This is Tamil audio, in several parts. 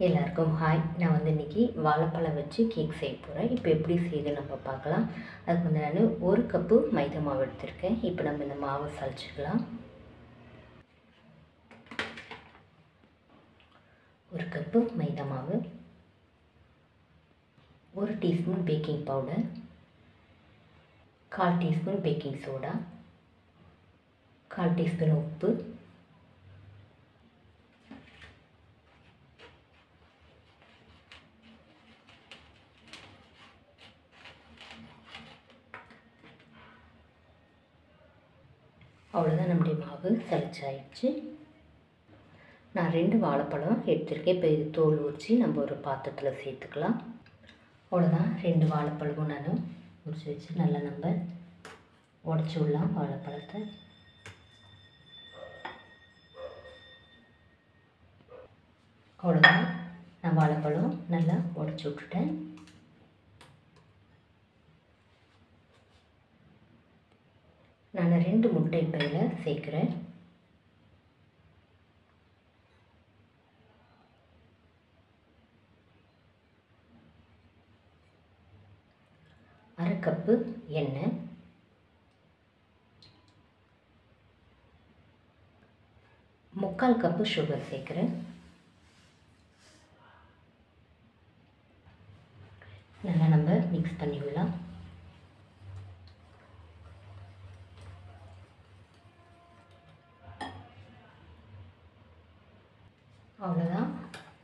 எல்லாருக்கும் ஹாய். நான் இன்றைக்கி வாழைப்பழம் வச்சு கேக் செய்ய போகிறேன். இப்போ எப்படி செய்யுது நம்ம பார்க்கலாம். அதுக்கு நான் 1 கப்பு மைதா மாவு எடுத்திருக்கேன். இப்போ நம்ம இந்த மாவை சலிச்சுக்கலாம். 1 கப்பு மைதா மாவு, 1 teaspoon baking powder, 1/4 teaspoon baking soda, 1/4 teaspoon உப்பு, அவ்வளோதான். நம்முடைய மாவு சலிச்சாயிடுச்சு. நான் 2 வாழைப்பழம் எடுத்திருக்கேன். இப்போ இது தோல் உரித்து நம்ம ஒரு பாத்திரத்தில் சேர்த்துக்கலாம். அவ்வளோதான். 2 வாழைப்பழமும் நான் உரித்து வச்சு நல்லா நம்ம உடச்சி விடலாம் வாழைப்பழத்தை. அவ்வளோதான். நான் வாழைப்பழம் நல்லா உடச்சி விட்டுட்டேன். நான் 2 முட்டை இப்போ இதில் சேர்க்குறேன். அரை கப்பு எண்ணெய், 3/4 கப்பு சுகர் சேர்க்குறேன். நல்லா நம்ம மிக்ஸ் பண்ணி விடலாம். அவ்வளோதான்.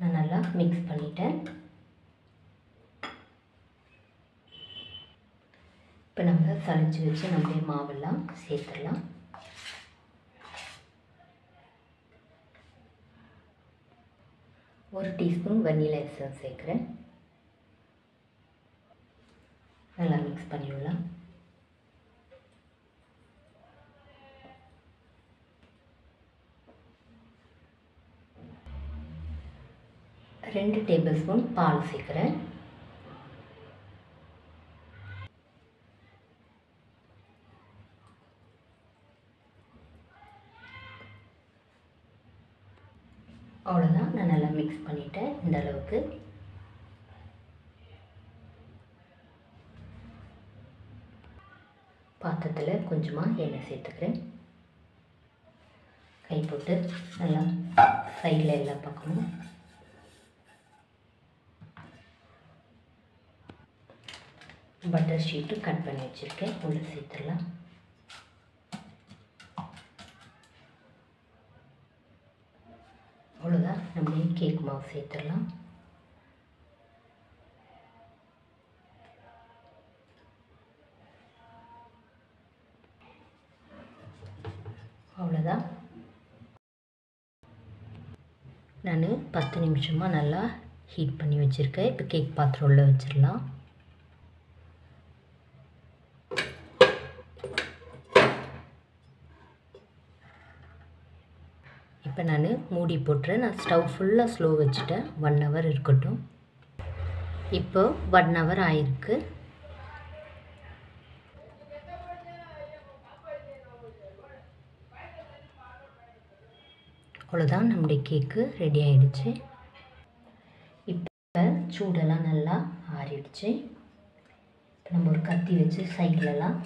நான் நல்லா மிக்ஸ் பண்ணிட்டேன். இப்போ நம்ம சலிச்சு வச்சு நம்மளுடைய மாவெல்லாம் சேர்த்துடலாம். ஒரு டீஸ்பூன் வெண்ணிலா எசன்ஸ் சேர்க்குறேன். நல்லா மிக்ஸ் பண்ணிவிடலாம். ரெண்டு டேபிள் ஸ்பூன் பால் சேர்க்குறேன். அவ்வளோதான். நான் நல்லா மிக்ஸ் பண்ணிட்டேன். இந்த அளவுக்கு பாத்திரத்தில் கொஞ்சமாக எண்ணெய் சேர்த்துக்கிறேன். கை போட்டு நல்லா சைடில் எல்லா பக்கமும் பட்டர் ஷீட்டு கட் பண்ணி வச்சுருக்கேன். உள்ளே சேர்த்துடலாம். அவ்வளோதான். நம்ம கேக் மாவு சேர்த்துடலாம். அவ்வளோதான். நான் 10 நிமிஷமாக நல்லா ஹீட் பண்ணி வச்சுருக்கேன். இப்போ கேக் பாத்திரம் உள்ள வச்சிடலாம். இப்போ நான் மூடி போட்டுறேன். நான் ஸ்டவ் ஃபுல்லாக ஸ்லோ வச்சுட்டேன். 1 ஹவர் இருக்கட்டும். இப்போ 1 ஹவர் ஆயிருக்கு. அவ்வளோதான். நம்முடைய கேக்கு ரெடி ஆகிடுச்சு. இப்போ சூடெல்லாம் நல்லா ஆறிடுச்சு. இப்போ நம்ம ஒரு கத்தி வச்சு சைட்லலாம்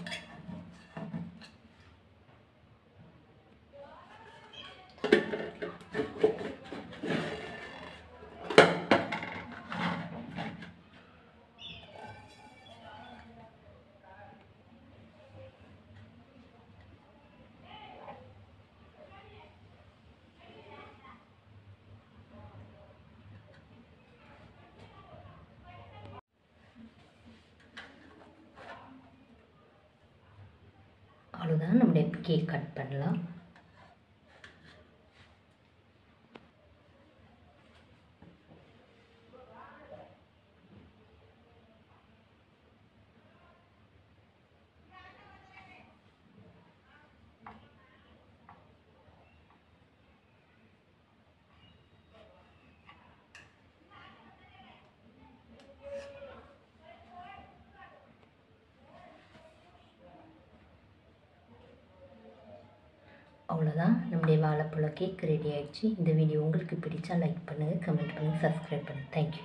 அவ்வளோதான். நம்முடைய கேக் கட் பண்ணலாம். அவ்வளோதான், நம்முடைய வாழைப்பழம் கேக் ரெடி ஆகிடுச்சு. இந்த வீடியோ உங்களுக்கு பிடிச்சா லைக் பண்ணுங்கள், கமெண்ட் பண்ணுங்கள், சப்ஸ்கிரைப் பண்ணுங்கள். தேங்க்யூ.